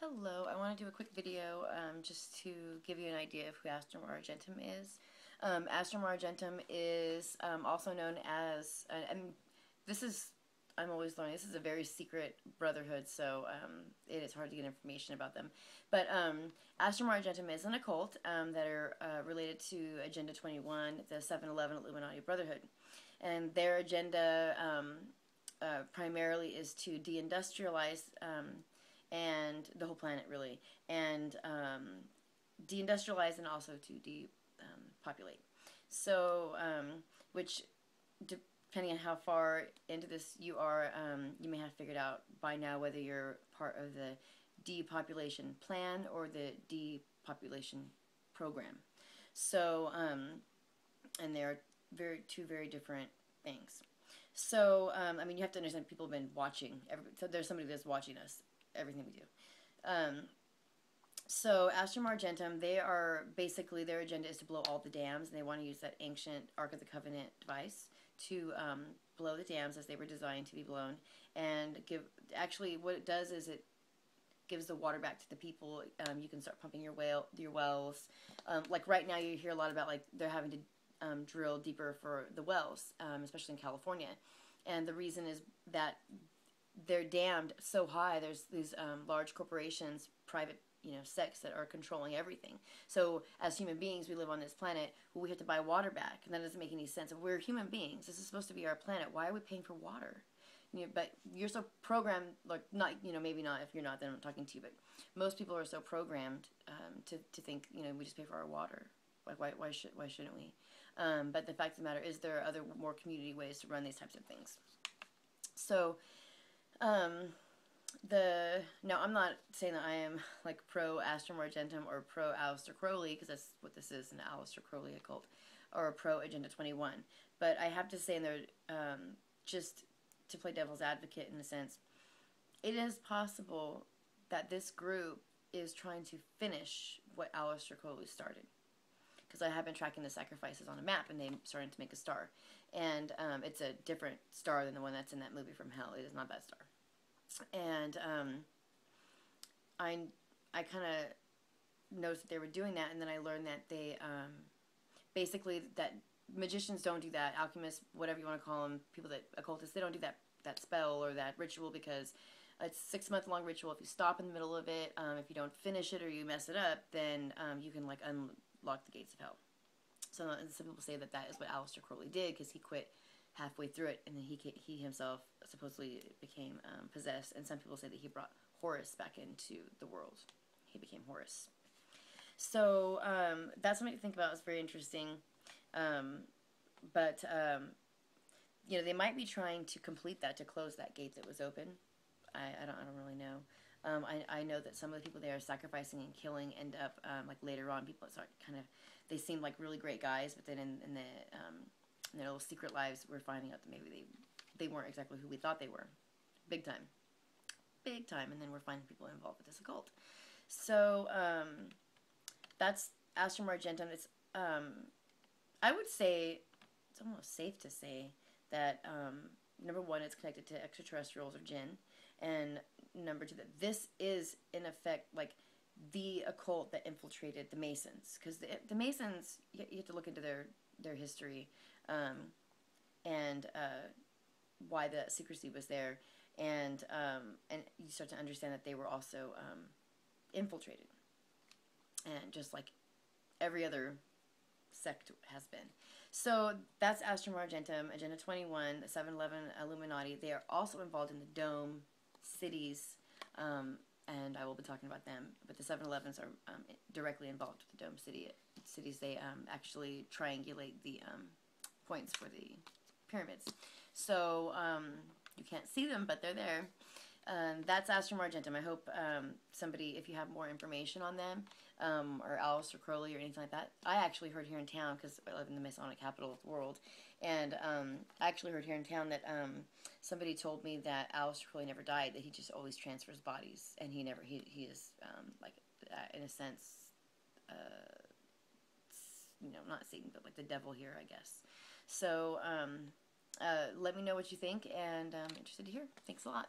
Hello, I want to do a quick video just to give you an idea of who Astrum Argentum is. Astrum Argentum is also known as, and this is, I'm always learning, this is a very secret brotherhood, so it is hard to get information about them. But Astrum Argentum is an occult that are related to Agenda 21, the 7-Eleven Illuminati Brotherhood. And their agenda primarily is to deindustrialize and the whole planet, really, and deindustrialize and also to depopulate. So, which, depending on how far into this you are, you may have figured out by now whether you're part of the depopulation plan or the depopulation program. So, and they are two very different things. So, I mean, you have to understand people have been watching. So there's somebody that's watching us, everything we do. So Astrum Argentum, they are basically, their agenda is to blow all the dams, and they want to use that ancient Ark of the Covenant device to blow the dams as they were designed to be blown, and actually what it does is it gives the water back to the people. You can start pumping your wells. Like right now you hear a lot about like they're having to drill deeper for the wells, especially in California, and the reason is that they're dammed so high. There's these large corporations, private sects that are controlling everything. So as human beings, we live on this planet. Well, we have to buy water back, and that doesn't make any sense. If we're human beings, this is supposed to be our planet. Why are we paying for water? But you're so programmed, like not maybe not. If you're not, then I'm talking to you. But most people are so programmed to think we just pay for our water. Like why shouldn't we? But the fact of the matter is there are other more community ways to run these types of things. So. Now I'm not saying that I am like pro Astrum Argentum or pro Aleister Crowley, because that's what this is, an Aleister Crowley occult, or pro Agenda 21. But I have to say, in there, just to play devil's advocate in a sense, it is possible that this group is trying to finish what Aleister Crowley started. Because I have been tracking the sacrifices on a map, and they started to make a star. And it's a different star than the one that's in that movie from hell. It is not that star. And I kind of noticed that they were doing that, and then I learned that they basically that magicians don't do that, alchemists, whatever you want to call them, people that occultists, they don't do that spell or that ritual, because it's a 6-month-long ritual. If you stop in the middle of it, if you don't finish it or you mess it up, then you can like unlock the gates of hell. So some people say that is what Aleister Crowley did, because he quit halfway through it, and then he himself supposedly became possessed, and some people say that he brought Horus back into the world. He became Horus. So that's something to think about. It's very interesting. But they might be trying to complete that, to close that gate that was open. I don't really know. I know that some of the people they are sacrificing and killing end up like later on, people start they seem like really great guys, but then in their little secret lives, we're finding out that maybe they weren't exactly who we thought they were. Big time, and then we're finding people involved with this occult. So that's Astrum Argentum. It's I would say it's almost safe to say that number one, it's connected to extraterrestrials or jinn, and number two, that this is in effect like the occult that infiltrated the Masons, because the Masons, you have to look into their history, and why the secrecy was there, and you start to understand that they were also infiltrated, and just like every other sect has been. So that's Astrum Argentum, Agenda 21, the 7-Eleven Illuminati. They are also involved in the Dome cities, and I will be talking about them. But the 7-Elevens are directly involved with the Dome cities. They actually triangulate the points for the pyramids. So you can't see them, but they're there. That's Astrum Argentum. I hope somebody, if you have more information on them, or Aleister Crowley or anything like that. I actually heard here in town, because I live in the Masonic capital of the world, and I actually heard here in town that somebody told me that Aleister Crowley never died, that he just always transfers bodies, and he is like in a sense, not Satan, but like the devil here, I guess. So let me know what you think, and I'm interested to hear. Thanks a lot.